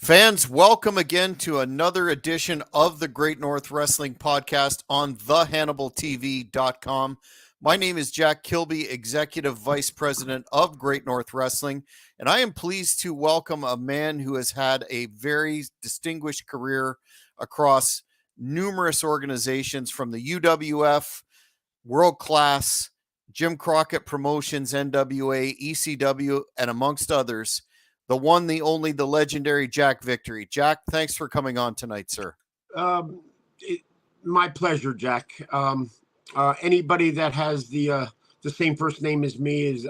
Fans, welcome again to another edition of the Great North Wrestling Podcast on thehannibaltv.com. My name is Jack Kilby, Executive Vice President of Great North Wrestling, and I am pleased to welcome a man who has had a very distinguished career across numerous organizations, from the UWF, World Class, Jim Crockett Promotions, NWA, ECW, and amongst others. The one, the only, the legendary Jack Victory. Jack, thanks for coming on tonight, sir. It, my pleasure, Jack. Anybody that has the same first name as me is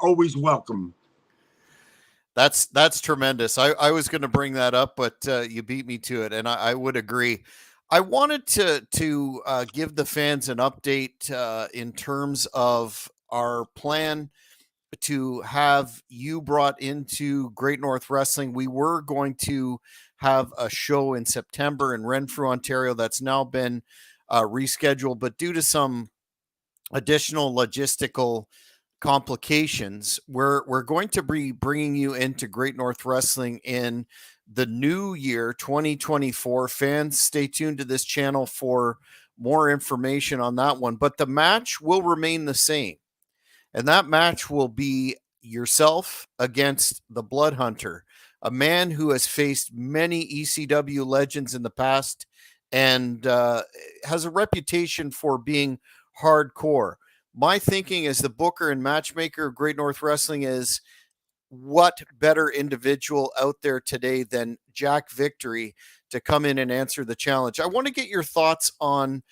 always welcome. That's tremendous. I was going to bring that up, but you beat me to it, and I would agree. I wanted to give the fans an update in terms of our plan to have you brought into Great North Wrestling. We were going to have a show in September in Renfrew, Ontario. That's now been rescheduled, but due to some additional logistical complications, we're going to be bringing you into Great North Wrestling in the new year, 2024. Fans, stay tuned to this channel for more information on that one, but the match will remain the same. And that match will be yourself against the Blood Hunter, a man who has faced many ECW legends in the past and has a reputation for being hardcore. My thinking as the booker and matchmaker of Great North Wrestling is, what better individual out there today than Jack Victory to come in and answer the challenge? I want to get your thoughts on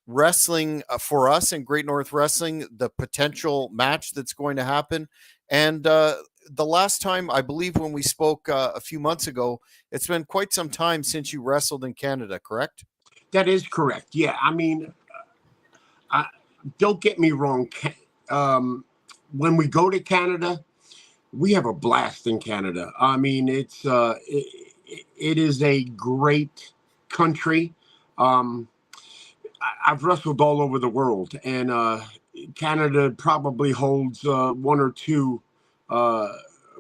wrestling for us in Great North Wrestling, the potential match that's going to happen. And the last time, I believe when we spoke a few months ago, it's been quite some time since you wrestled in Canada, correct? That is correct. Yeah, I mean, don't get me wrong. When we go to Canada, we have a blast in Canada. I mean, it is a great country. I've wrestled all over the world, and Canada probably holds one or two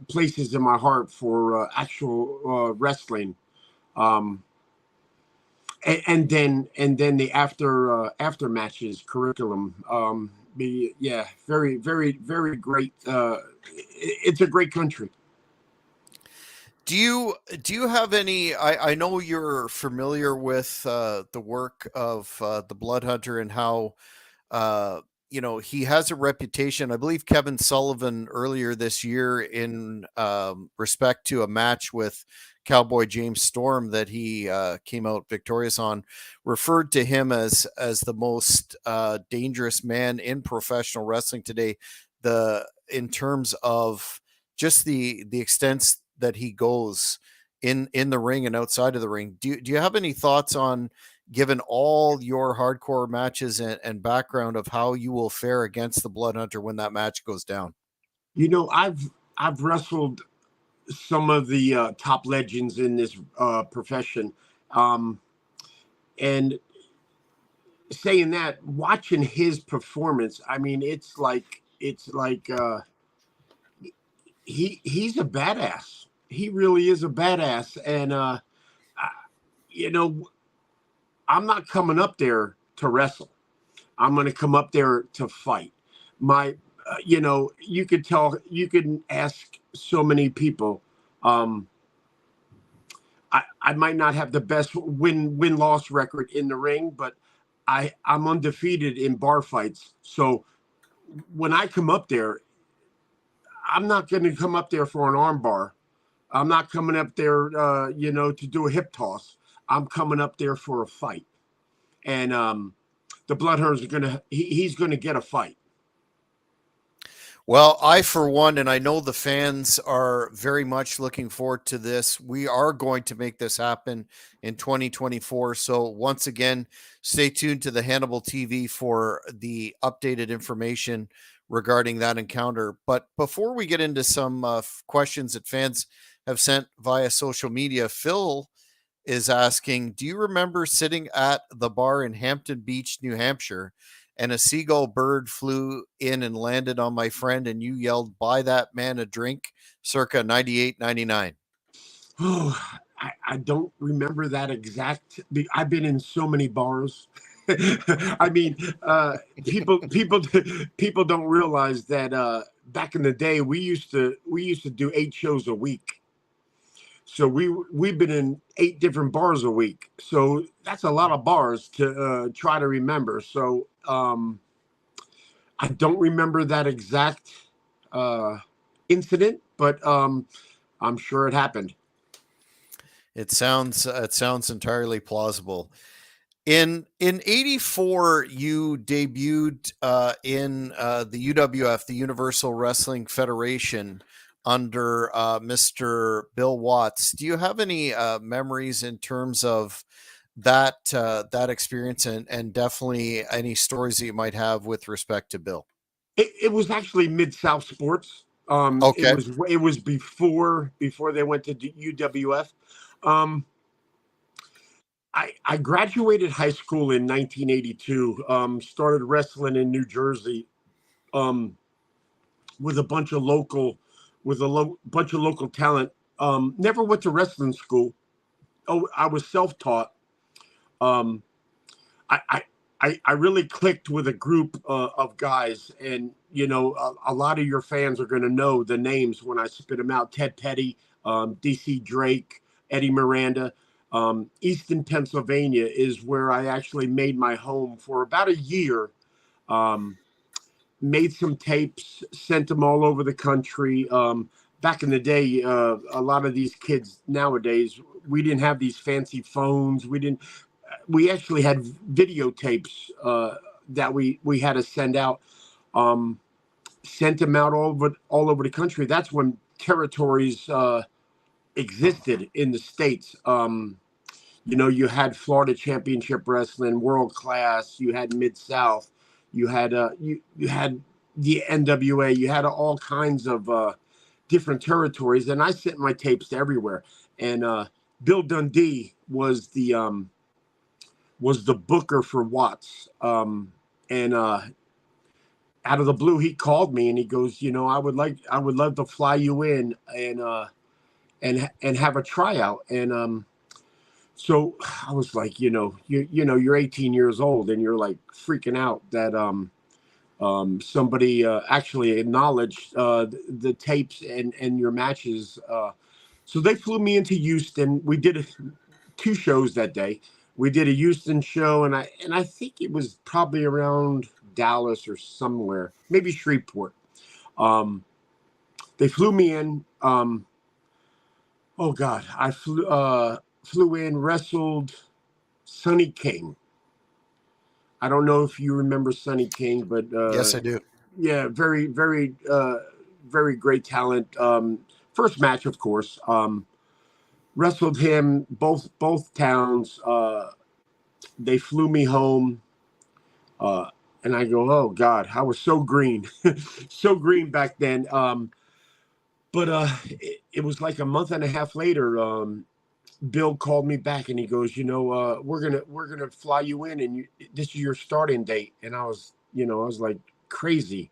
places in my heart for actual wrestling. And then the after matches curriculum. Very, very, very great. It's a great country. Do you have any? I know you're familiar with the work of the Blood Hunter and how he has a reputation. I believe Kevin Sullivan earlier this year, in respect to a match with Cowboy James Storm that he came out victorious on, referred to him as the most dangerous man in professional wrestling today. In terms of just the extent that he goes in the ring and outside of the ring. Do you have any thoughts on, given all your hardcore matches and background, of how you will fare against the Blood Hunter when that match goes down? You know, I've wrestled some of the top legends in this profession. And saying that, watching his performance, I mean, it's like he's a badass. He really is a badass. And, I'm not coming up there to wrestle. I'm going to come up there to fight. You could tell, you can ask so many people. I might not have the best win-loss record in the ring, but I'm undefeated in bar fights. So when I come up there, I'm not going to come up there for an arm bar. I'm not coming up there, to do a hip toss. I'm coming up there for a fight. And the Bloodhounds he's going to get a fight. Well, I, for one, and I know the fans are very much looking forward to this. We are going to make this happen in 2024. So once again, stay tuned to the Hannibal TV for the updated information regarding that encounter. But before we get into some questions that fans have sent via social media, Phil is asking, do you remember sitting at the bar in Hampton Beach, New Hampshire, and a seagull bird flew in and landed on my friend, and you yelled, "Buy that man a drink," circa 98, 99? Oh, I don't remember that exact. I've been in so many bars. I mean, people don't realize that back in the day we used to do 8 shows a week. So we've been in 8 different bars a week. So that's a lot of bars to try to remember. So I don't remember that exact uh, incident, but I'm sure it happened. It sounds entirely plausible. In '84, you debuted in the UWF, the Universal Wrestling Federation, under Mr. Bill Watts. Do you have any memories in terms of that experience, and definitely any stories that you might have with respect to Bill? It was actually Mid South Sports. It Okay. was before they went to UWF. Um, I graduated high school in 1982. Started wrestling in New Jersey um, with a bunch of local bunch of local talent. Never went to wrestling school. Oh, I was self taught. Um, I, I I really clicked with a group of guys, and a lot of your fans are going to know the names when I spit them out. Ted Petty, DC Drake, Eddie Miranda. Easton, Pennsylvania is where I actually made my home for about a year. Um, Made some tapes, sent them all over the country. Back in the day, a lot of these kids nowadays, we didn't have these fancy phones. We actually had videotapes that we had to send out. Um, Sent them out all over the country. That's when territories existed in the states. You had Florida Championship Wrestling, World Class. You had Mid South. You had the NWA. You had all kinds of different territories, and I sent my tapes to everywhere. And Bill Dundee was the booker for Watts. And out of the blue, he called me and he goes, I would love to fly you in and have a tryout. And so I was like, you're 18 years old and you're like freaking out that somebody actually acknowledged the tapes and your matches. So they flew me into Houston. We did 2 shows that day. We did a Houston show, and I think it was probably around Dallas or somewhere, maybe Shreveport. Um, they flew me in. Oh God, I flew in, wrestled Sonny King. I don't know if you remember Sonny King, but Yes, I do. yeah, very, very, very great talent. First match, of course. Wrestled him both towns. They flew me home, and I go, oh God, I was so green, so green back then. But it was like a month and a half later. Bill called me back and he goes, we're gonna fly you in, and this is your starting date. And I was like crazy.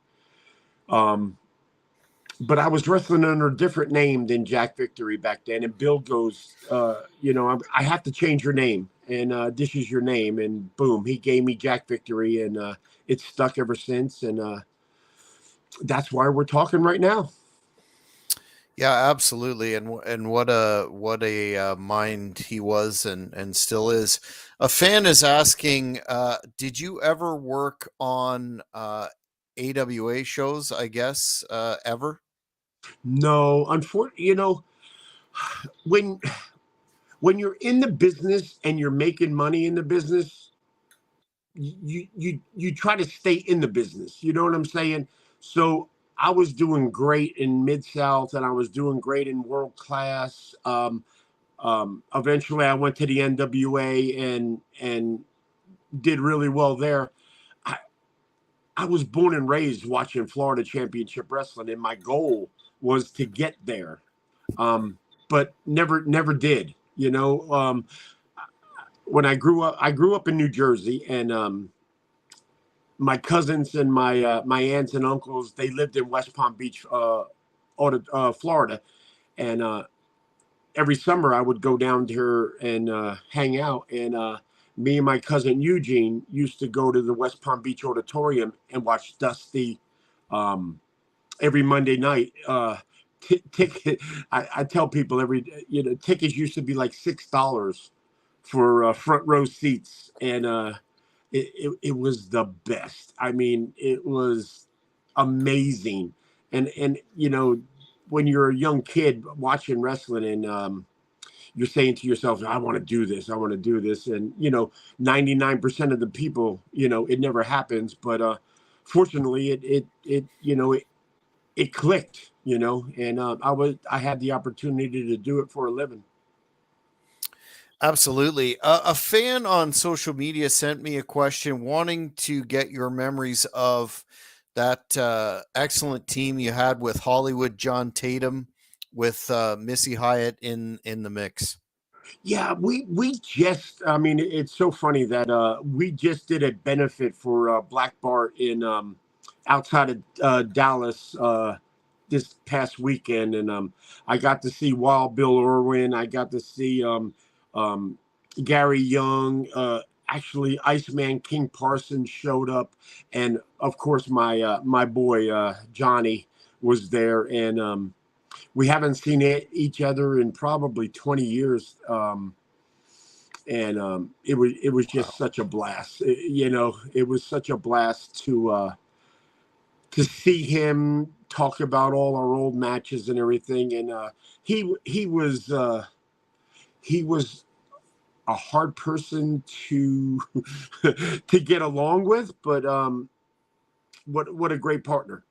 Um, but I was wrestling under a different name than Jack Victory back then. And Bill goes, I have to change your name, and this is your name. And boom, he gave me Jack Victory, and it's stuck ever since. And that's why we're talking right now. Yeah, absolutely, and what a mind he was, and still is. A fan is asking, did you ever work on AWA shows? I guess ever. No, unfortunately, when when you're in the business and you're making money in the business, you try to stay in the business. You know what I'm saying? So I was doing great in Mid South, and I was doing great in World Class. Eventually, I went to the NWA and did really well there. I, I was born and raised watching Florida Championship Wrestling, and my goal was to get there, but never did. When I grew up in New Jersey, and my cousins and my aunts and uncles, they lived in West Palm Beach, Florida, and every summer I would go down there and hang out. And me and my cousin Eugene used to go to the West Palm Beach Auditorium and watch Dusty um, every Monday night. Ticket, I tell people tickets used to be like $6 for front row seats, and it was the best. I mean, it was amazing, and when you're a young kid watching wrestling and you're saying to yourself, I want to do this, I want to do this. And 99% of the people, it never happens, but fortunately it clicked, and I had the opportunity to do it for a living. Absolutely. A fan on social media sent me a question wanting to get your memories of that excellent team you had with Hollywood John Tatum, with Missy Hyatt in the mix. Yeah, we just, I mean, it's so funny that we just did a benefit for Black Bart in outside of Dallas this past weekend, and I got to see Wild Bill Irwin. I got to see um, Gary Young. Actually, Iceman King Parsons showed up, and of course my boy Johnny was there, and we haven't seen each other in probably 20 years. And it was just such a blast. It was such a blast to see him talk about all our old matches and everything. And he was a hard person to to get along with, but what a great partner.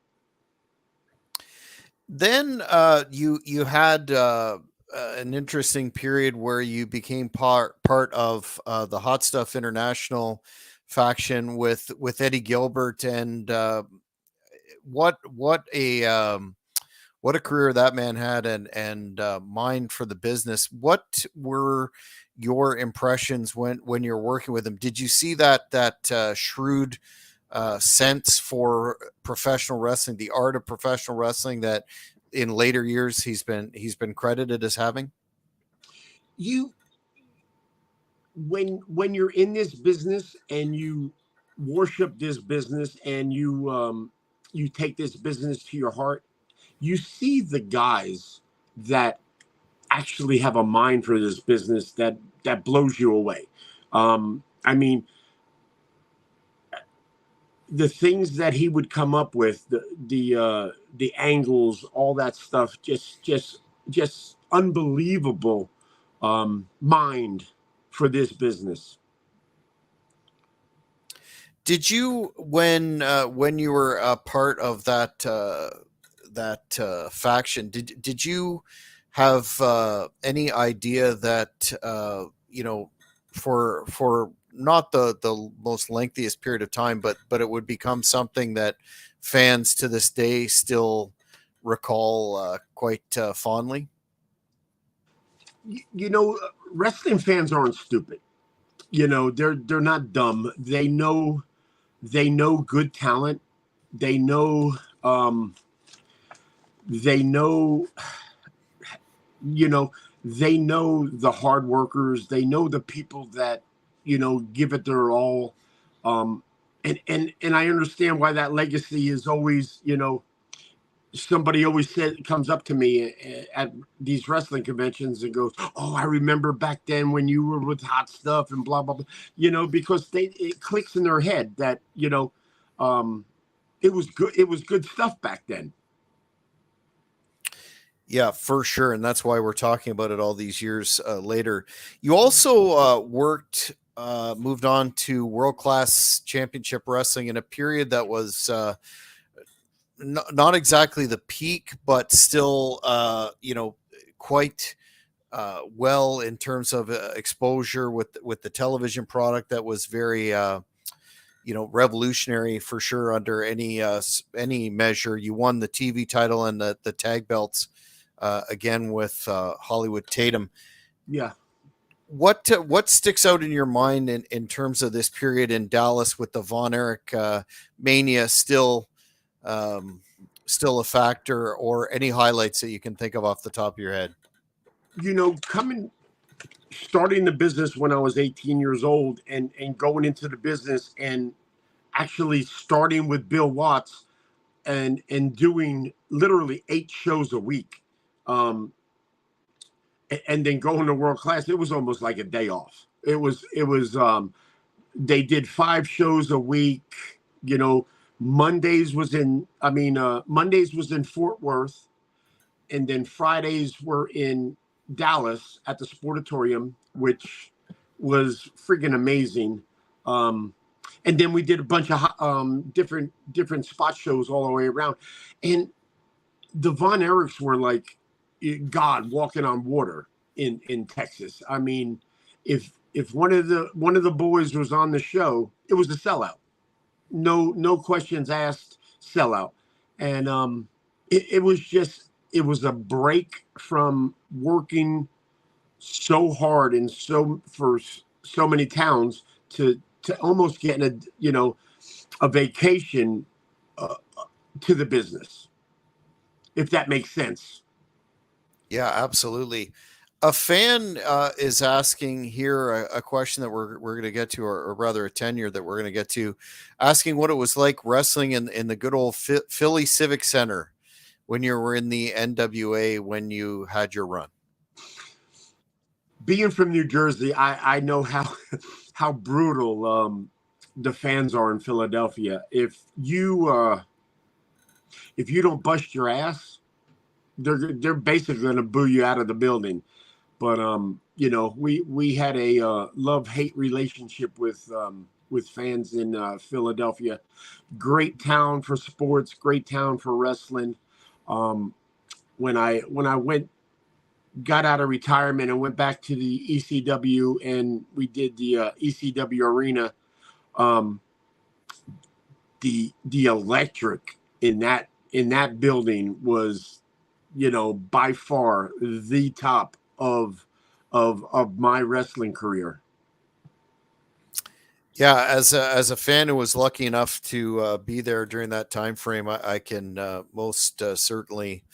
Then you had an interesting period where you became part of the Hot Stuff International faction with Eddie Gilbert, and what a career that man had, and mind for the business. What were your impressions when you're working with him? Did you see that shrewd sense for professional wrestling, the art of professional wrestling, that in later years he's been credited as having? You when you're in this business and you worship this business and you take this business to your heart, you see the guys that actually have a mind for this business that blows you away. I mean, the things that he would come up with, the angles, all that stuff, just unbelievable mind for this business. Did you, when you were a part of that faction, did you have any idea that for not the most lengthiest period of time, but it would become something that fans to this day still recall quite fondly? You know, wrestling fans aren't stupid. They're not dumb. They know good talent. They know um, they know you know they know the hard workers. They know the people that give it their all. And I understand why that legacy is always, somebody always comes up to me at these wrestling conventions and goes, "Oh, I remember back then when you were with Hot Stuff and blah blah blah," because it clicks in their head that um, it was good. It was good stuff back then. Yeah, for sure, and that's why we're talking about it all these years later. You also moved on to World Class Championship Wrestling in a period that was not exactly the peak, but still, quite well in terms of exposure with the television product that was very revolutionary for sure under any measure. You won the TV title and the tag belts again with Hollywood Tatum. Yeah. What sticks out in your mind in terms of this period in Dallas with the Von Erich mania still a factor, or any highlights that you can think of off the top of your head? starting the business when I was 18 years old and going into the business and actually starting with Bill Watts and doing literally 8 shows a week. Um, and then going to world class, it was almost like a day off. It was they did 5 shows a week. You know, Mondays was in Fort Worth, and then Fridays were in Dallas at the Sportatorium, which was freaking amazing. Um, and then we did a bunch of different spot shows all the way around, and the Von Erichs were like God walking on water in Texas. I mean, if one of the boys was on the show, it was a sellout. No questions asked, sellout. And it was a break from working so hard and for so many towns to almost getting a vacation uh, to the business, if that makes sense. Yeah, absolutely. A fan is asking here a question that we're going to get to, or rather a tenure that we're going to get to, asking what it was like wrestling in the good old Philly Civic Center when you were in the NWA when you had your run. Being from New Jersey, I know how how brutal the fans are in Philadelphia. If you don't bust your ass, they're basically going to boo you out of the building. But we had a love-hate relationship with fans in Philadelphia. Great town for sports, great town for wrestling. Um, when I got out of retirement and went back to the ECW and we did the ECW arena, um, the electric in that building was, by far the top of my wrestling career. Yeah, as a fan who was lucky enough to be there during that time frame, I can most certainly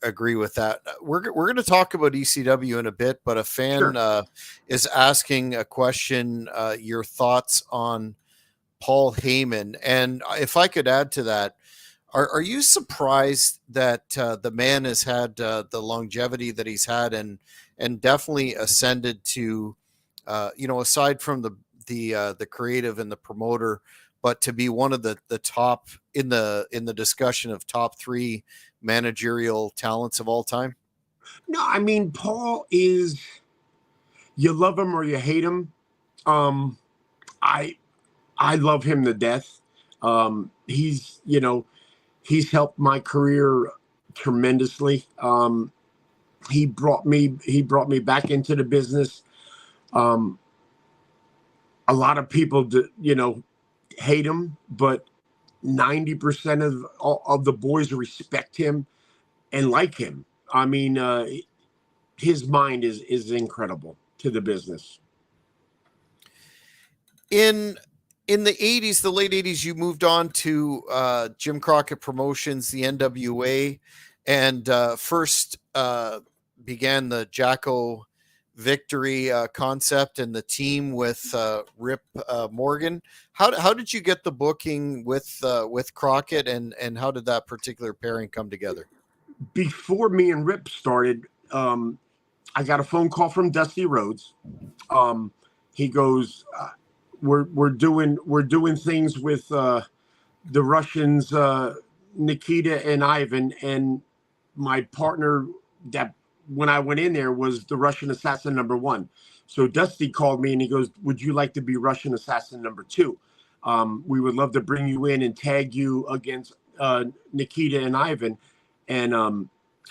agree with that. We're going to talk about ECW in a bit, but a fan Sure. is asking a question. Your thoughts on Paul Heyman, and if I could add to that, are you surprised that the man has had the longevity that he's had, and definitely ascended to, aside from the creative and the promoter, but to be one of the top in the discussion of top three managerial talents of all time? No, I mean, Paul is, you love him or you hate him. Um, I I love him to death. He's helped my career tremendously. He brought me back into the business. Um, a lot of people hate him, but 90% of the boys respect him and like him. I mean, his mind is incredible to the business. In the 80s, the late 80s, you moved on to Jim Crockett Promotions, the NWA, and first began the Jacko Victory concept and the team with Rip Morgan. How did you get the booking with Crockett, and how did that particular pairing come together? Before me and Rip started, I got a phone call from Dusty Rhodes. He goes, we're doing things with the Russians, Nikita and Ivan, and my partner that when I went in there was the Russian assassin number one. So Dusty called me and he goes, "Would you like to be Russian assassin number two? We would love to bring you in and tag you against Nikita and Ivan." And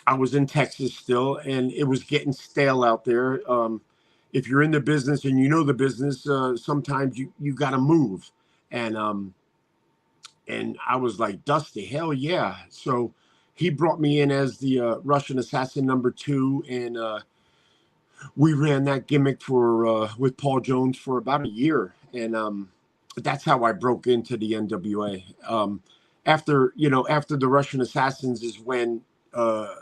I was in Texas still, and it was getting stale out there. If you're in the business and you know the business, sometimes you got to move. And and I was like, Dusty, hell yeah! So he brought me in as the Russian assassin number two, and we ran that gimmick for with Paul Jones for about a year, and that's how I broke into the NWA. After the Russian assassins is when uh,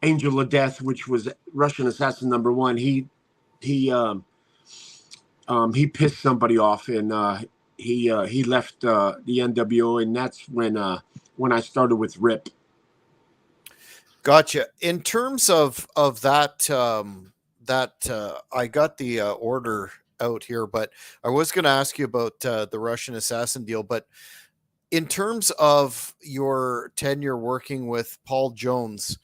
Angel of Death, which was Russian Assassin #1. He pissed somebody off, and he left the NWO, and that's when I started with Rip. Gotcha. In terms of that, I got the order out here, but I was going to ask you about the Russian Assassin deal. But in terms of your tenure working with Paul Jones,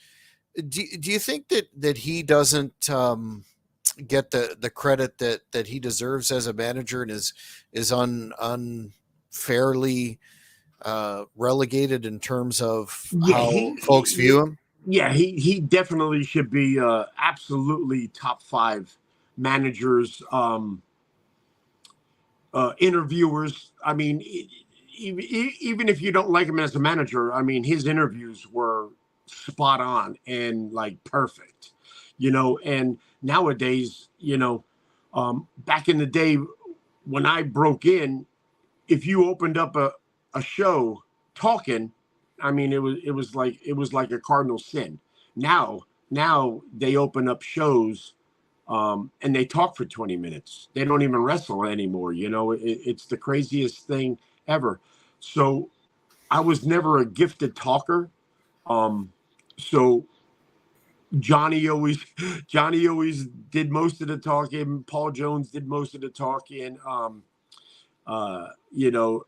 do you think that he doesn't get the credit that he deserves as a manager, and is unfairly relegated in terms of Yeah, how folks view him? he definitely should be absolutely top 5 managers, interviewers. I mean, even if you don't like him as a manager, I mean, his interviews were spot on and like perfect, and nowadays, back in the day when I broke in, if you opened up a show talking, I mean, it was like a cardinal sin. Now they open up shows, and they talk for 20 minutes. They don't even wrestle anymore. It's the craziest thing ever. So I was never a gifted talker. So Johnny always Johnny always did most of the talking. Paul Jones did most of the talking. You know,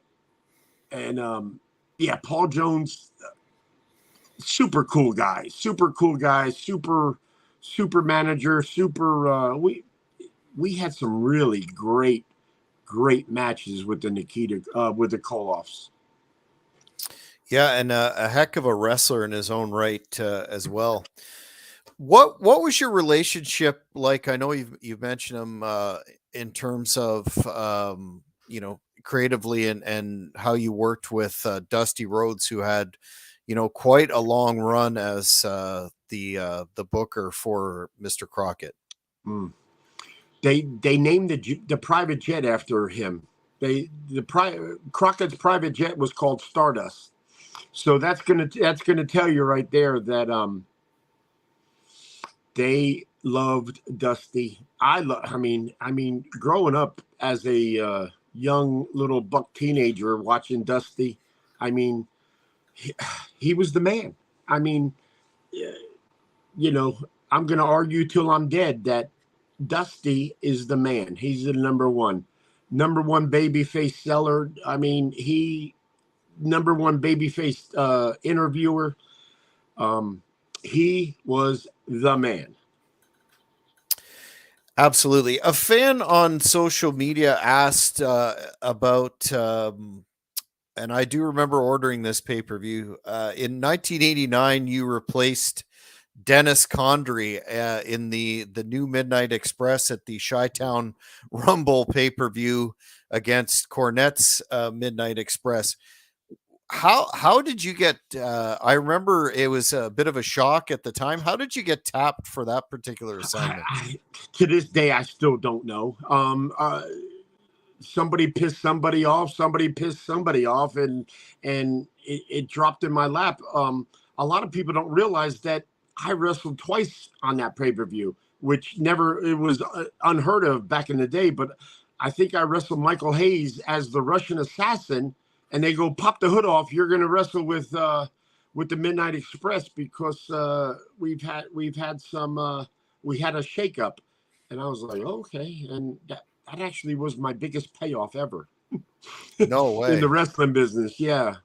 and yeah, Paul Jones, super cool guy, super manager, we had some really great matches with the Nikita with the Koloffs. Yeah, and a heck of a wrestler in his own right as well. What was your relationship like? I know you've mentioned him in terms of creatively and how you worked with Dusty Rhodes, who had quite a long run as the booker for Mr. Crockett. Mm. They named the private jet after him. Crockett's private jet was called Stardust. So that's gonna tell you right there that they loved Dusty. I mean, growing up as a young little buck teenager watching Dusty, I mean, he was the man. I mean, I'm gonna argue till I'm dead that Dusty is the man. He's the number one babyface seller. I mean, he number one babyface interviewer. He was the man. Absolutely. A fan on social media asked about, and I do remember ordering this pay per view. In 1989, you replaced Dennis Condrey in the new Midnight Express at the Chi-Town Rumble pay per view against Cornette's Midnight Express. How did you get? I remember it was a bit of a shock at the time. How did you get tapped for that particular assignment? To this day, I still don't know. Somebody pissed somebody off. And it dropped in my lap. A lot of people don't realize that I wrestled twice on that pay-per-view, which it was unheard of back in the day. But I think I wrestled Michael Hayes as the Russian Assassin, and they go, pop the hood off. You're going to wrestle with the Midnight Express because we had a shakeup. And I was like, oh, okay. And that actually was my biggest payoff ever. No way. In the wrestling business. Yeah.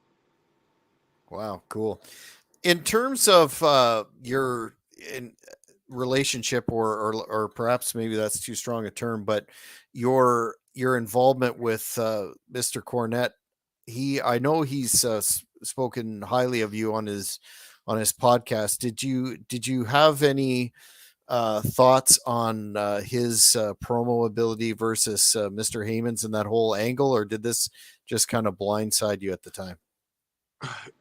Wow. Cool. In terms of your relationship, or perhaps maybe that's too strong a term, but your involvement with Mr. Cornette, I know he's spoken highly of you on his podcast. Did you have any thoughts on his promo ability versus Mr. Heyman's and that whole angle, or did this just kind of blindside you at the time?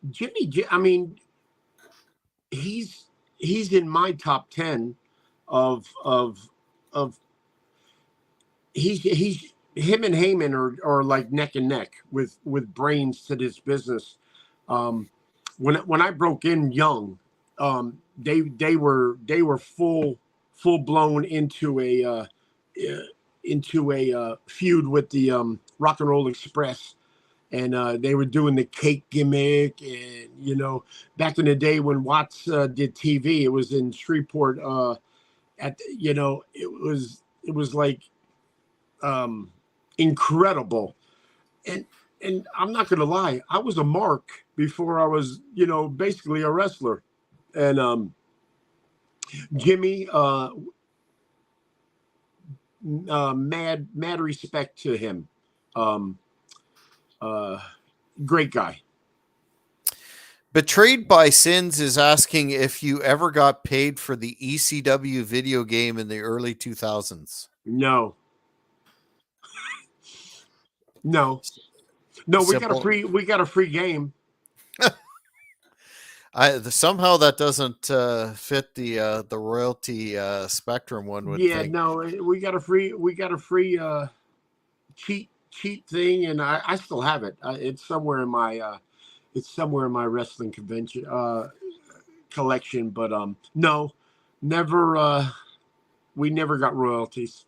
Jimmy, I mean, he's in my top 10 of him and Heyman are like neck and neck with brains to this business. When I broke in young, they were full blown into a feud with the Rock and Roll Express, and they were doing the cake gimmick. And back in the day when Watts did TV, it was in Shreveport. It was like incredible. And I'm not gonna lie, I was a mark before I was basically a wrestler. And Jimmy, mad respect to him. Um, Great guy. Betrayed by Sins is asking if you ever got paid for the ECW video game in the early 2000s. No. No. No, Simple. we got a free game. Somehow that doesn't fit the royalty spectrum, one would think. No, we got a free cheat thing, and I still have it. It's somewhere in my wrestling convention collection, but no, never we never got royalties.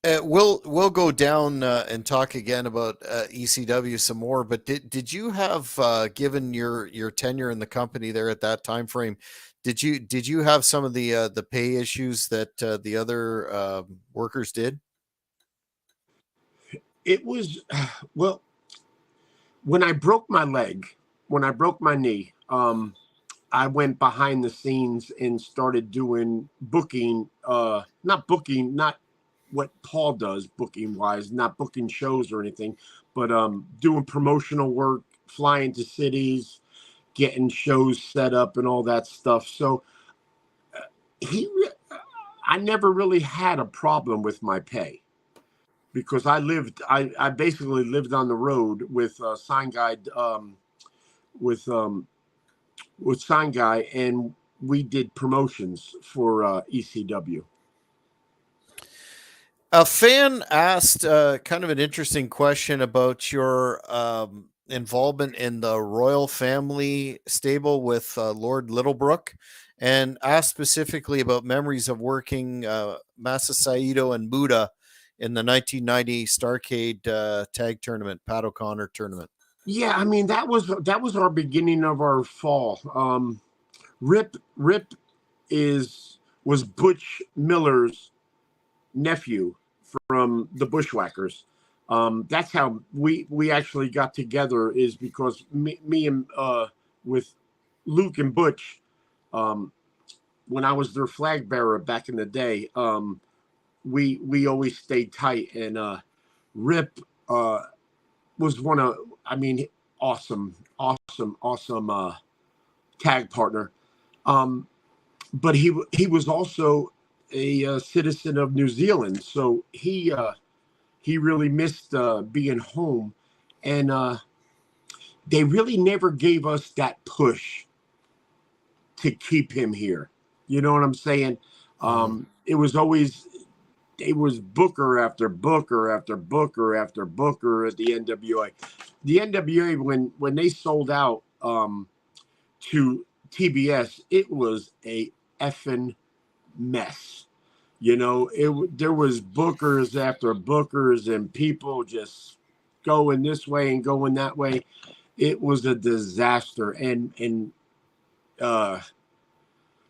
We'll go down and talk again about ECW some more. But did you have given your tenure in the company there at that time frame? Did you have some of the pay issues that the other workers did? It was well, when I broke my knee, I went behind the scenes and started doing booking. Not what Paul does booking wise, not booking shows or anything, but doing promotional work, flying to cities, getting shows set up and all that stuff. So I never really had a problem with my pay, because I basically lived on the road with Sign Guy, with Sign Guy, and we did promotions for ECW. A fan asked kind of an interesting question about your involvement in the royal family stable with Lord Littlebrook, and asked specifically about memories of working Masa Saito and Muda in the 1990 Starcade tag tournament, Pat O'Connor tournament. Yeah, I mean that was our beginning of our fall. Rip was Butch Miller's nephew from the Bushwhackers. That's how we actually got together, is because me and with Luke and Butch, when I was their flag bearer back in the day, we always stayed tight. And Rip was awesome tag partner. But he was also a citizen of New Zealand, so he really missed being home, and they really never gave us that push to keep him here. You know what I'm saying? It was always booker after booker after booker after booker at the NWA. The NWA, when they sold out to TBS, it was a effing mess. There was bookers after bookers and people just going this way and going that way. It was a disaster. And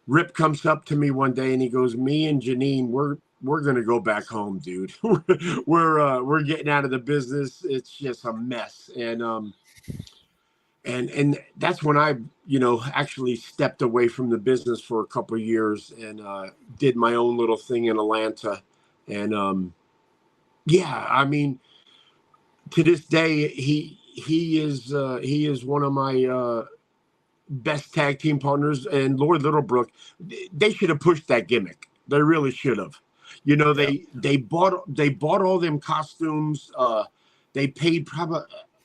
Rip comes up to me one day and he goes, "Me and Janine, we're gonna go back home, dude. we're getting out of the business. It's just a mess." And that's when I, actually stepped away from the business for a couple of years and did my own little thing in Atlanta. And yeah, I mean, to this day, he is one of my best tag team partners. And Lord Littlebrook, they should have pushed that gimmick. They really should have. They bought all them costumes. They paid probably,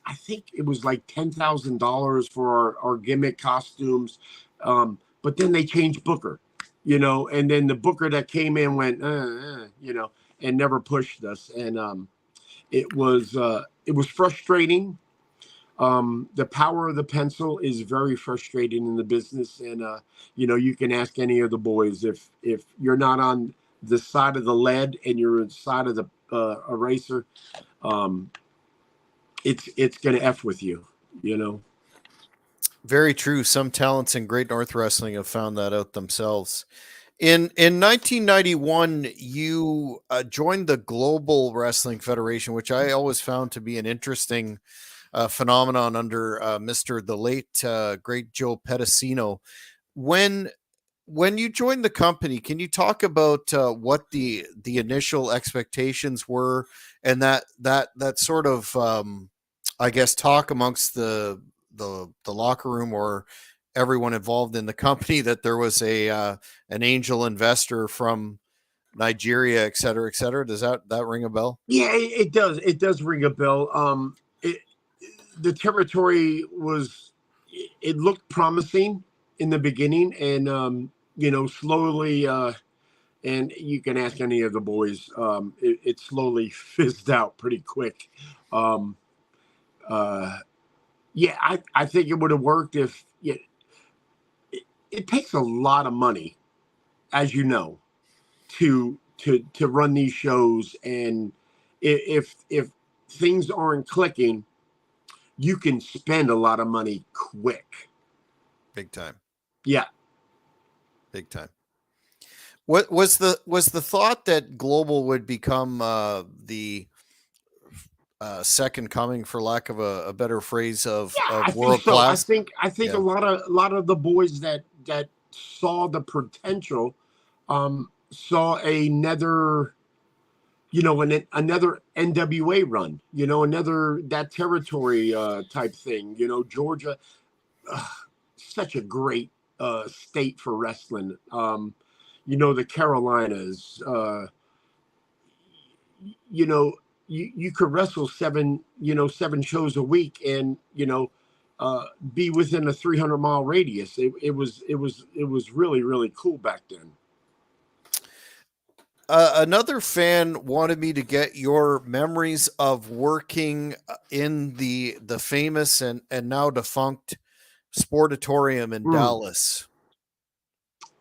I think it was like $10,000 for our gimmick costumes. But then they changed Booker, and then the Booker that came in went, and never pushed us. And it was frustrating. The power of the pencil is very frustrating in the business, and you can ask any of the boys if you're not on the side of the lead and you're inside of the eraser, um, it's gonna f with you, you know. Very true. Some talents in Great North Wrestling have found that out themselves. In 1991, you joined the Global Wrestling Federation, which I always found to be an interesting phenomenon under Mr. the late great Joe Pedicino. When when you joined the company, can you talk about what the initial expectations were, and that sort of I guess talk amongst the locker room or everyone involved in the company that there was a an angel investor from Nigeria, et cetera, et cetera. Does that ring a bell? Yeah, it does. It does ring a bell. The territory it looked promising in the beginning, and slowly. And you can ask any of the boys. It slowly fizzed out pretty quick. Um, uh, yeah, I think it would have worked if it takes a lot of money, as you know, to run these shows, and if things aren't clicking, you can spend a lot of money quick. Big time. Yeah. Big time. What was the thought that Global would become the second coming, for lack of a better phrase, Yeah, I of think world so. I class? think I think Yeah. a lot of the boys that saw the potential saw another another NWA run, another that territory type thing. Georgia, uh, such a great state for wrestling. The Carolinas, you know, you could wrestle seven shows a week, and be within a 300-mile radius. It was really really cool back then. Another fan wanted me to get your memories of working in the famous and now defunct Sportatorium in Mm, Dallas.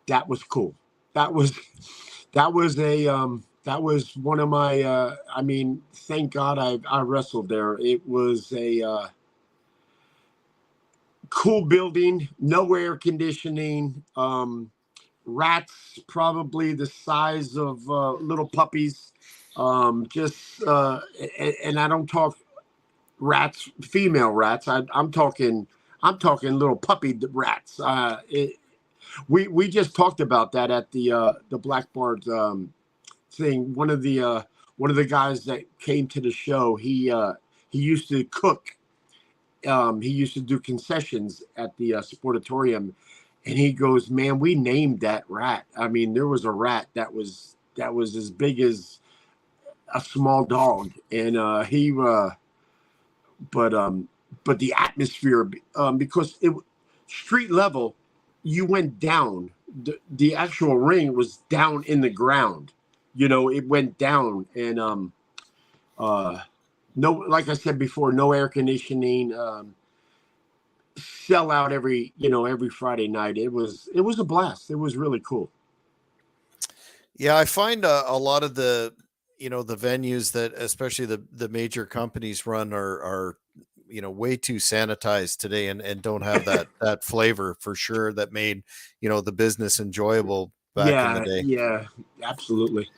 that was cool. That was one of my. I mean, thank God I wrestled there. It was a cool building, no air conditioning. Rats probably the size of little puppies. Just and I don't talk rats, female rats. I'm talking little puppy rats. We just talked about that at the Black Bart thing. One of the guys that came to the show, he used to cook. He used to do concessions at the Sportatorium, and he goes, "Man, we named that rat. I mean, there was a rat that was as big as a small dog, and but but the atmosphere, because it street level, you went down. The actual ring was down in the ground. It went down, and uh, no, like I said before, no air conditioning. Sell out every Friday night. It was a blast. It was really cool. Yeah, I find a lot of the venues that especially the major companies run are way too sanitized today, and don't have that flavor for sure that made the business enjoyable back in the Yeah, day. yeah, absolutely.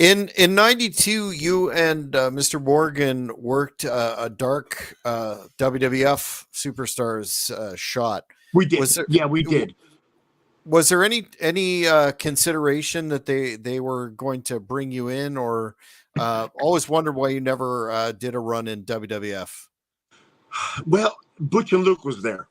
In '92, you and Mr. Morgan worked a dark WWF Superstars shot. We did. Was there Yeah, we did. was there any consideration that they were going to bring you in, or always wondered why you never did a run in WWF? Well, Butch and Luke was there.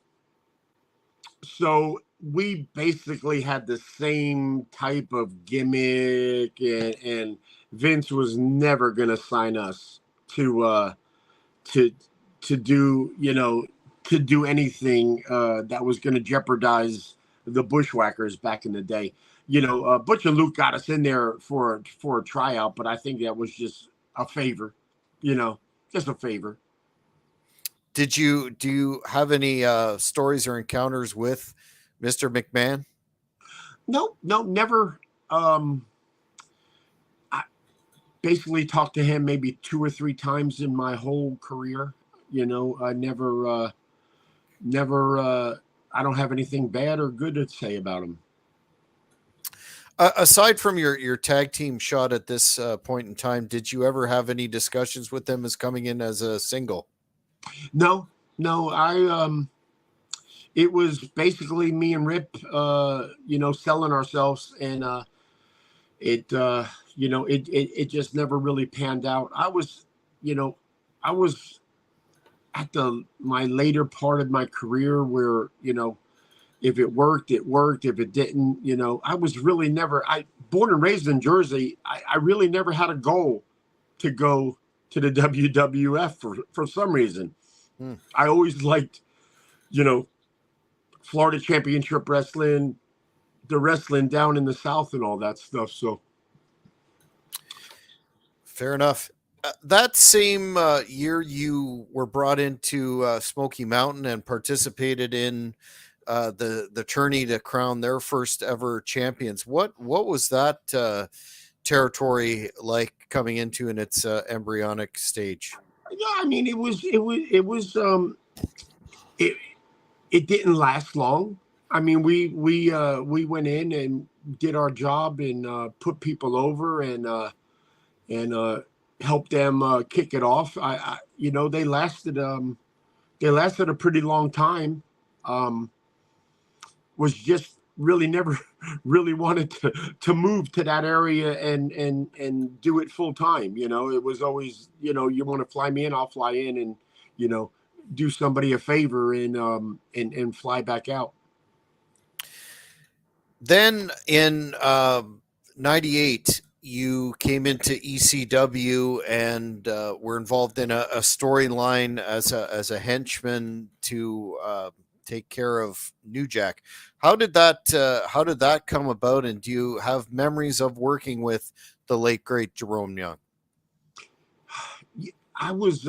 So we basically had the same type of gimmick, and Vince was never gonna sign us to to do to do anything that was gonna jeopardize the Bushwhackers back in the day. Butch and Luke got us in there for a tryout, but I think that was just a favor, you know, just a favor. Do you have any stories or encounters with Mr. McMahon? No, no, never. I basically talked to him maybe 2 or 3 times in my whole career. I never. I don't have anything bad or good to say about him. Aside from your tag team shot at this point in time, did you ever have any discussions with them as coming in as a single? No, no. It was basically me and Rip, selling ourselves, and it, it just never really panned out. You know, I was at my later part of my career where, if it worked, it worked. If it didn't, I was really never. Born and raised in Jersey. I really never had a goal to go to the WWF for some reason. I always liked, you know, Florida Championship Wrestling, the wrestling down in the South, and all that stuff. So, fair enough. That same year, you were brought into Smoky Mountain and participated in the tourney to crown their first ever champions. What was that territory like coming into in its embryonic stage? yeah, I mean, it it didn't last long. I mean, we went in and did our job and put people over and helped them kick it off. They lasted a pretty long time. Um, was just really never really wanted to move to that area and do it full time. It was always, you want to fly me in, I'll fly in, and you know do somebody a favor and fly back out. Then in '98, you came into ECW and were involved in a storyline as a henchman to take care of New Jack. How did that come about? And do you have memories of working with the late great Jerome Young? I was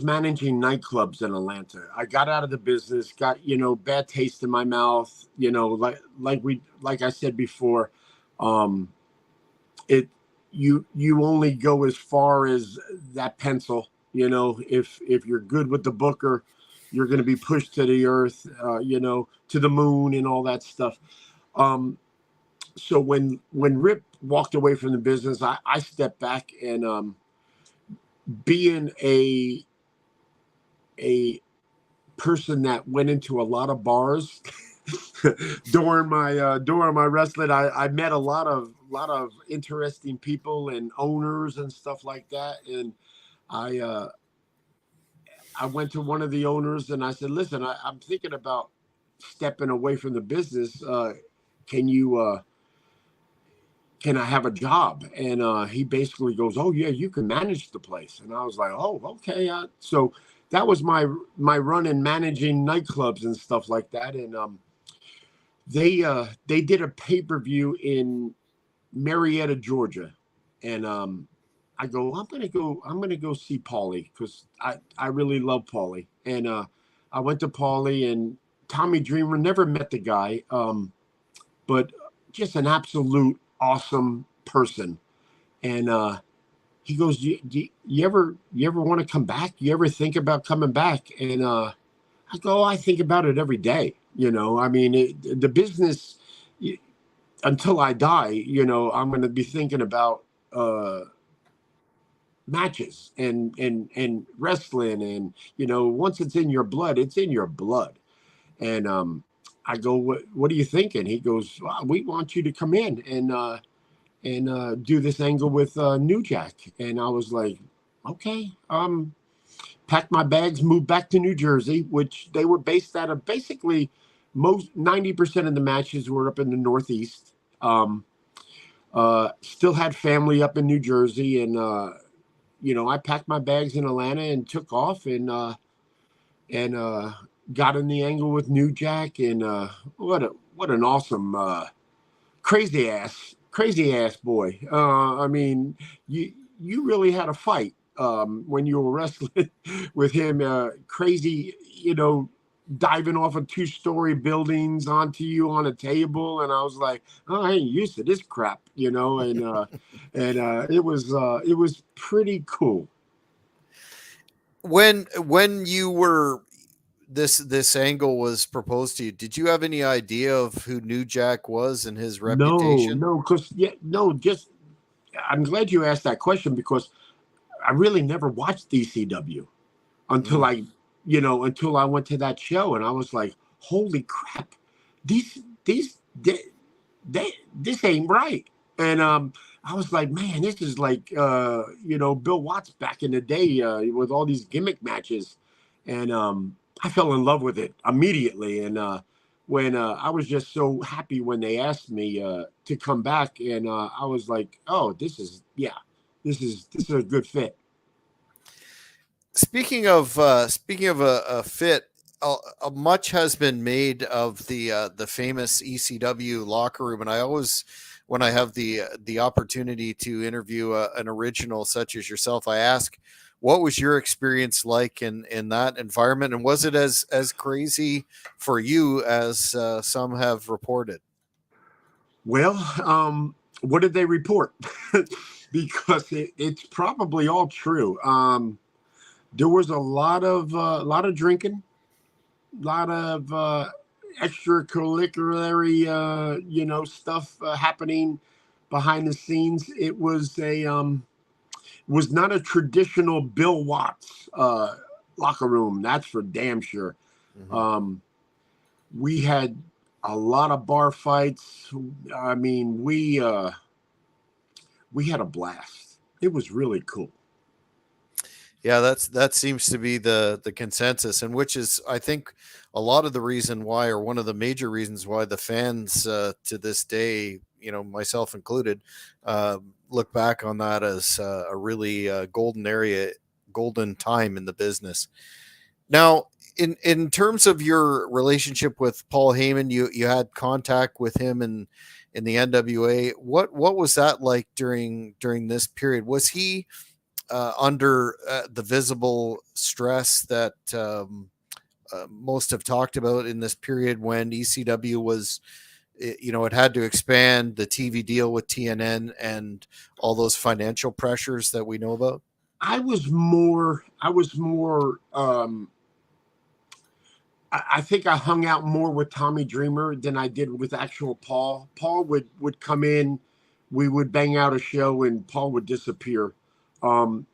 managing nightclubs in Atlanta. I got out of the business, got bad taste in my mouth. Like I said before, um, it you only go as far as that pencil. If you're good with the booker, you're going to be pushed to the earth. To the moon and all that stuff. Um, so when Rip walked away from the business, I stepped back and being a person that went into a lot of bars during my wrestling, I met a lot of interesting people and owners and stuff like that. And I uh, I went to one of the owners and I said, "Listen, I'm thinking about stepping away from the business. Can you can I have a job?" And he basically goes, "Oh yeah, you can manage the place." And I was like, "Oh, okay." So that was my run in managing nightclubs and stuff like that. And they did a pay-per-view in Marietta, Georgia, and I go, I'm gonna go see Paulie because I really love Paulie. And I went to Paulie and Tommy Dreamer. Never met the guy, but just an absolute awesome person. And he goes, you ever want to come back? You ever think about coming back? And I go, I think about it every day. I mean, the business, until I die, I'm going to be thinking about matches and wrestling. And, once it's in your blood, it's in your blood. And I go, what are you thinking? He goes, well, we want you to come in and do this angle with New Jack. And I was like, okay. Packed my bags, moved back to New Jersey, which they were based out of. Basically most 90% of the matches were up in the Northeast. Still had family up in New Jersey, and I packed my bags in Atlanta and took off and got in the angle with New Jack. And what an awesome crazy ass boy. I mean, you really had a fight when you were wrestling with him, crazy, diving off of two-story buildings onto you on a table, and I was like, oh, I ain't used to this crap, and it was pretty cool. When you were this angle was proposed to you, did you have any idea of who New Jack was and his No, reputation? no, because just I'm glad you asked that question because I really never watched DCW until Mm. until I went to that show, and I was like, holy crap, these this ain't right. And I was like, man, this is like Bill Watts back in the day with all these gimmick matches, and I fell in love with it immediately. And when I was just so happy when they asked me to come back, and I was like, oh, this is a good fit. Speaking of a fit, much has been made of the famous ECW locker room, and I always, when I have the opportunity to interview an original such as yourself, I ask, what was your experience like in that environment, and was it as crazy for you as some have reported? Well, what did they report? Because it's probably all true. There was a lot of drinking, a lot of extracurricular, stuff happening behind the scenes. It was not a traditional Bill Watts locker room. That's for damn sure. Hmm. Um, we had a lot of bar fights. I mean, we had a blast. It was really cool. Yeah, that seems to be the consensus, and which is, I think, a lot of the reason why, or one of the major reasons why, the fans to this day, myself included, look back on that as a really golden time in the business. Now, in terms of your relationship with Paul Heyman, you had contact with him in the NWA. What was that like during this period? Was he under the visible stress that most have talked about in this period when ECW was, it had to expand the TV deal with TNN and all those financial pressures that we know about? I think I hung out more with Tommy Dreamer than I did with actual Paul. Paul would come in, we would bang out a show, and Paul would disappear. Um,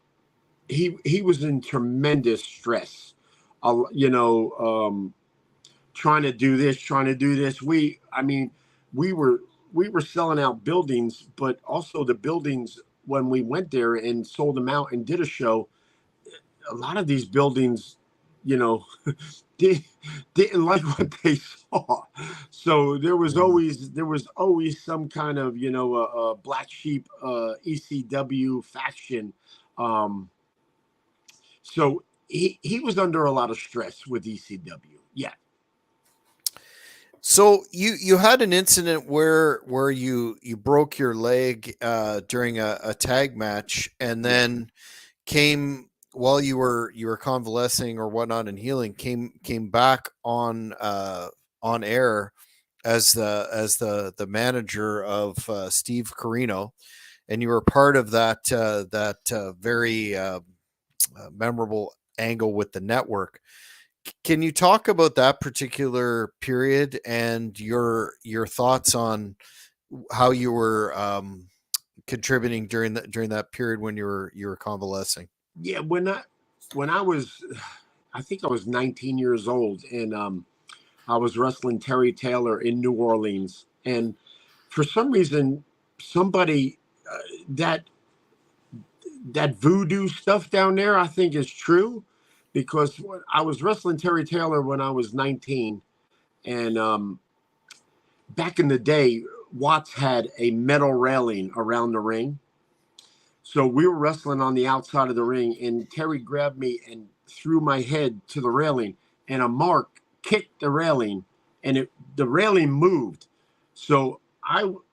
he was in tremendous stress. Uh, you know, trying to do this, trying to do this. I mean, we were we were selling out buildings, but also the buildings when we went there and sold them out and did a show. A lot of these buildings, you know, did, didn't like what they saw. So Mm. there was always some kind of black sheep ECW faction. Um, so he was under a lot of stress with ECW. Yeah. So you had an incident where you broke your leg during a tag match, and Yeah. then came, while you were convalescing or whatnot and healing, came back on air as the manager of Steve Carino, and you were part of that very memorable angle with the network. Can you talk about that particular period and your thoughts on how you were contributing during that period when you were convalescing? Yeah. When I was, I think I was 19 years old, and I was wrestling Terry Taylor in New Orleans, and for some reason, somebody that that voodoo stuff down there, I think is true, because I was wrestling Terry Taylor when I was 19, and back in the day, Watts had a metal railing around the ring. So we were wrestling on the outside of the ring, and Terry grabbed me and threw my head to the railing, and a mark kicked the railing, and the railing moved. So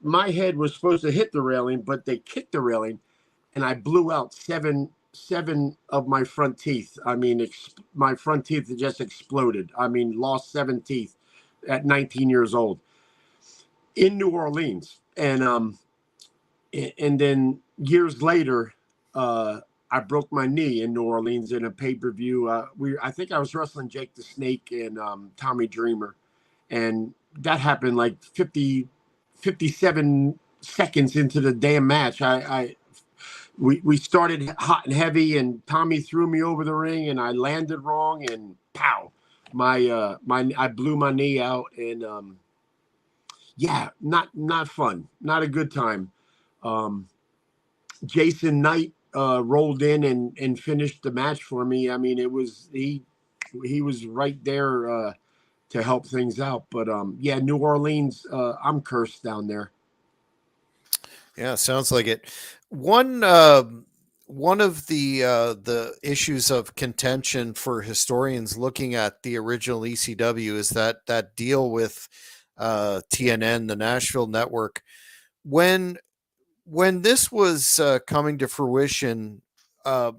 my head was supposed to hit the railing, but they kicked the railing, and I blew out seven of my front teeth. I mean, my front teeth just exploded. I mean, lost 7 teeth at 19 years old in New Orleans, and then years later, I broke my knee in New Orleans in a pay-per-view. I think I was wrestling Jake the Snake and Tommy Dreamer, and that happened like 57 seconds into the damn match. We started hot and heavy, and Tommy threw me over the ring, and I landed wrong, and pow, I blew my knee out, and yeah, not fun, not a good time. Um, Jason Knight rolled in and finished the match for me. I mean, he was right there to help things out. But yeah, New Orleans, I'm cursed down there. Yeah, sounds like it. One one of the issues of contention for historians looking at the original ECW is that deal with TNN, the Nashville network. When this was coming to fruition, uh,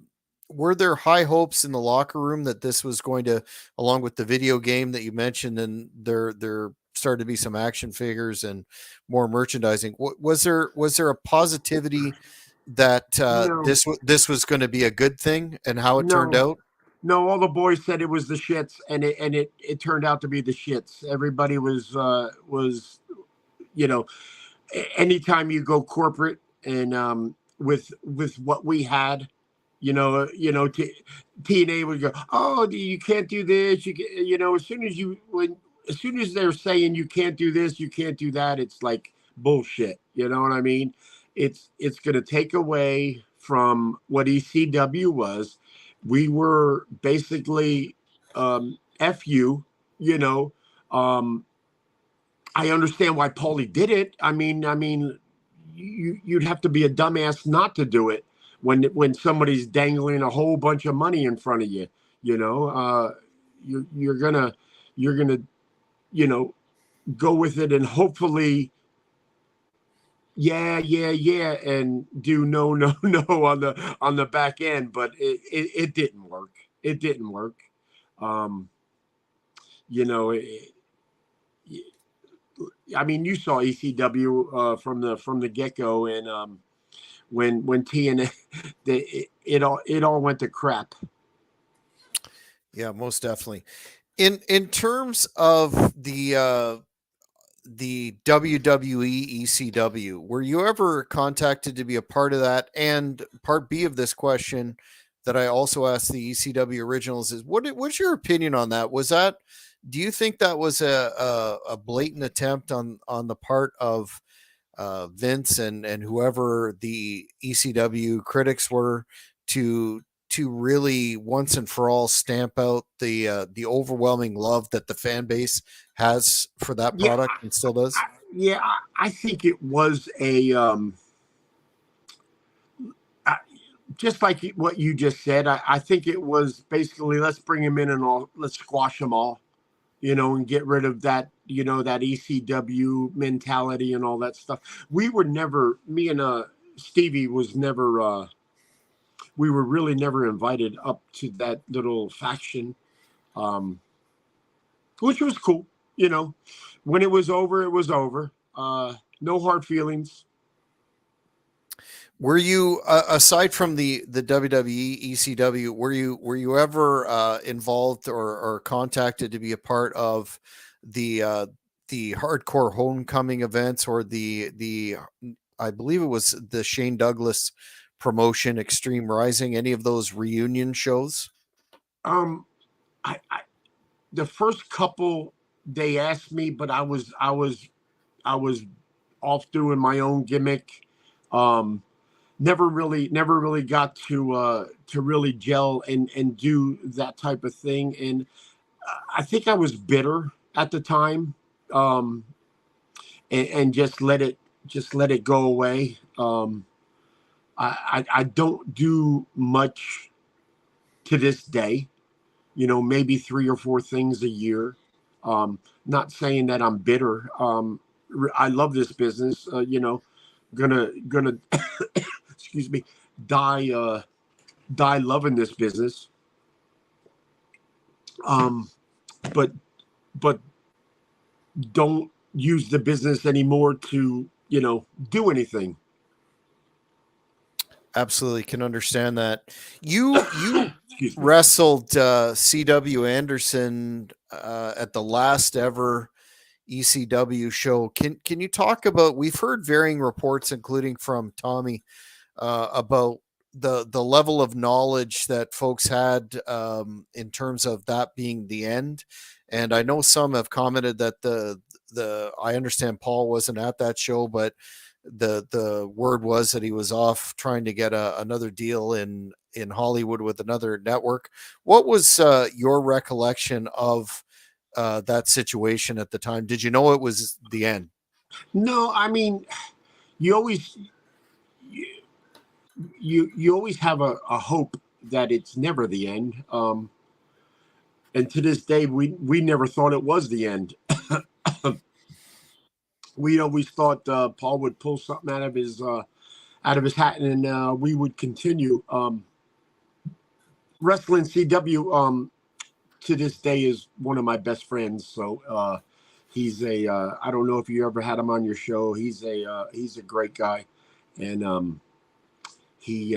were there high hopes in the locker room that this was going to, along with the video game that you mentioned, and there started to be some action figures and more merchandising? Was there a positivity that No, this was going to be a good thing, and how it turned no, out? no. All the boys said it was the shits, and it turned out to be the shits. Everybody was you know, anytime you go corporate and with what we had, TNA would go, oh, you can't do this. As soon as they're saying you can't do this, you can't do that, it's like bullshit. You know what I mean? It's going to take away from what ECW was. We were basically fu, you know. Um, I understand why Paulie did it. I mean, you'd have to be a dumbass not to do it when somebody's dangling a whole bunch of money in front of you. You know, you're gonna you know go with it and hopefully yeah and do no on the back end, but it didn't work. It didn't work. Um, you know, I mean, you saw ECW from the get go, and when TNA, it all went to crap. Yeah, most definitely. In terms of the WWE ECW, were you ever contacted to be a part of that? And part B of this question that I also asked the ECW originals is what's your opinion on that? Do you think that was a blatant attempt on the part of Vince and whoever the ECW critics were to really once and for all stamp out the overwhelming love that the fan base has for that Yeah, product and still does? I think it was a I, just like what you just said. I think it was basically let's bring him in and let's squash them all, and get rid of that, that ECW mentality and all that stuff. We were never, me and Stevie was never, we were really never invited up to that little faction, um, which was cool. When it was over, it was over. No hard feelings. Were you aside from the WWE ECW, were you ever involved or contacted to be a part of the the hardcore homecoming events or the I believe it was the Shane Douglas promotion Extreme Rising, any of those reunion shows? Um, I the first couple they asked me, but I was off doing my own gimmick. Um, never really got to really gel and do that type of thing. And I think I was bitter at the time, um, and just let it go away. I don't do much to this day. Maybe 3 or 4 things a year. Not saying that I'm bitter. I love this business. Gonna excuse me, die die loving this business. Um, but but don't use the business anymore to, do anything. Absolutely can understand that. You Excuse me. wrestled CW Anderson at the last ever ECW show. Can you talk about? We've heard varying reports, including from Tommy, about the level of knowledge that folks had in terms of that being the end. And I know some have commented that the I understand Paul wasn't at that show, but the word was that he was off trying to get another deal in Hollywood with another network. What was your recollection of that situation at the time? Did you know it was the end? No, I mean, you always you always have a hope that it's never the end. And to this day, we never thought it was the end. We always thought Paul would pull something out of his hat, and we would continue. Wrestling CW to this day is one of my best friends. So he's a I don't know if you ever had him on your show. He's a great guy, and he.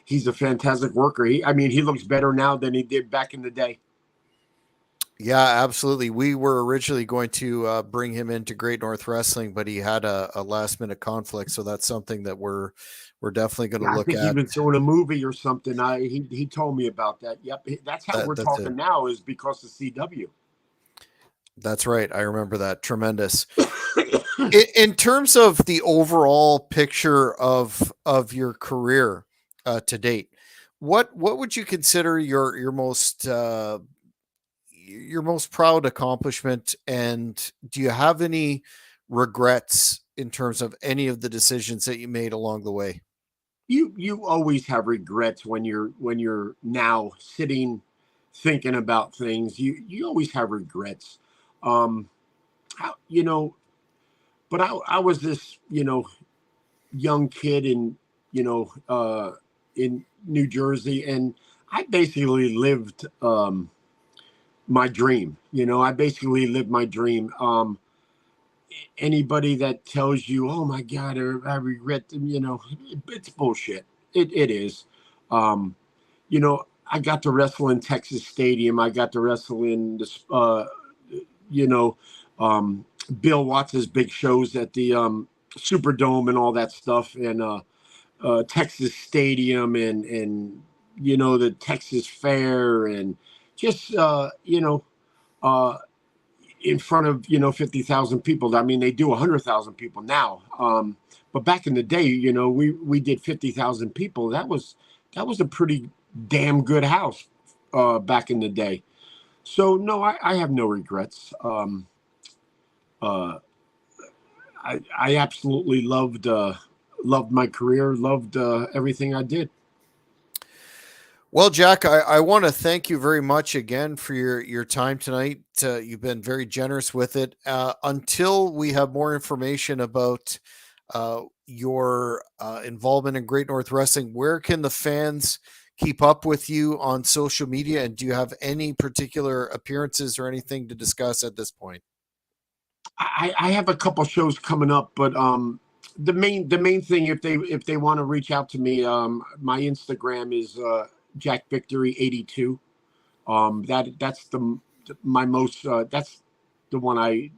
He's a fantastic worker. He looks better now than he did back in the day. Yeah, absolutely. We were originally going to bring him into Great North Wrestling, but he had a last minute conflict, so that's something that we're definitely going to Yeah, I look think he at. was doing a movie or something. He told me about that. Yep, that's how we're That's it. talking now is because of CW. That's right. I remember that. Tremendous. In terms of the overall picture of your career to date, what would you consider your most proud accomplishment, and do you have any regrets in terms of any of the decisions that you made along the way? You always have regrets when you're now sitting thinking about things. You always have regrets. Um, how, but I was this young kid in New Jersey, and I basically lived my dream. I basically lived my dream. Anybody that tells you, "Oh my God, I regret," it's bullshit. It is. Um, I got to wrestle in Texas Stadium. I got to wrestle in this, you know, um, Bill Watts's big shows at the Superdome and all that stuff, and Texas Stadium, and the Texas Fair, and just uh, in front of 50,000 people. I mean, they do 100,000 people now, but back in the day, we did 50,000 people. That was a pretty damn good house back in the day. So no, I have no regrets. Uh, I absolutely loved my career, loved everything I did. Well, Jack, I want to thank you very much again for your time tonight. You've been very generous with it. Until we have more information about your involvement in Great North Wrestling, where can the fans keep up with you on social media? And do you have any particular appearances or anything to discuss at this point? I have a couple shows coming up, but the main thing, if they want to reach out to me, my Instagram is Jack Victory 82. That's the my most that's the one I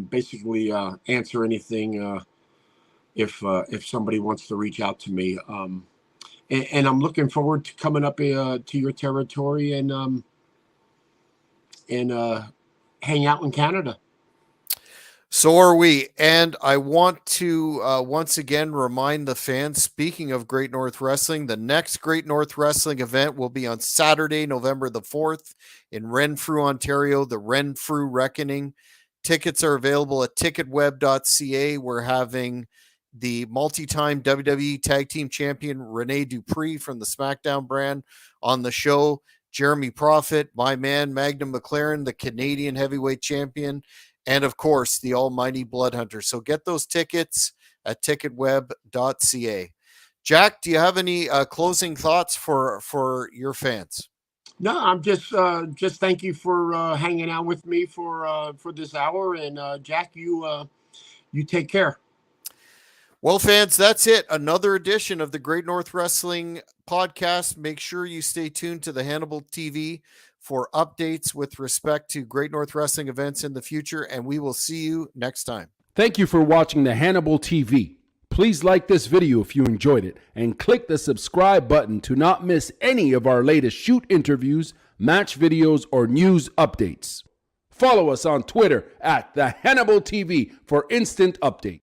basically answer anything if somebody wants to reach out to me. And I'm looking forward to coming up to your territory and hang out in Canada. So are we. And I want to once again remind the fans, speaking of Great North Wrestling, the next Great North Wrestling event will be on Saturday, November the 4th in Renfrew, Ontario, the Renfrew Reckoning. Tickets are available at ticketweb.ca. We're having the multi-time WWE Tag Team Champion Rene Dupree from the SmackDown brand on the show. Jeremy Prophet, my man Magnum McLaren, the Canadian Heavyweight Champion, and of course, the almighty Blood Hunter. So get those tickets at ticketweb.ca. Jack, do you have any closing thoughts for your fans? No, I'm just thank you for hanging out with me for this hour, and Jack, you take care. Well, fans, that's it. Another edition of the Great North Wrestling podcast. Make sure you stay tuned to the Hannibal TV for updates with respect to Great North Wrestling events in the future, and we will see you next time. Thank you for watching the Hannibal TV. Please like this video if you enjoyed it, and click the subscribe button to not miss any of our latest shoot interviews, match videos, or news updates. Follow us on Twitter at the Hannibal TV for instant updates.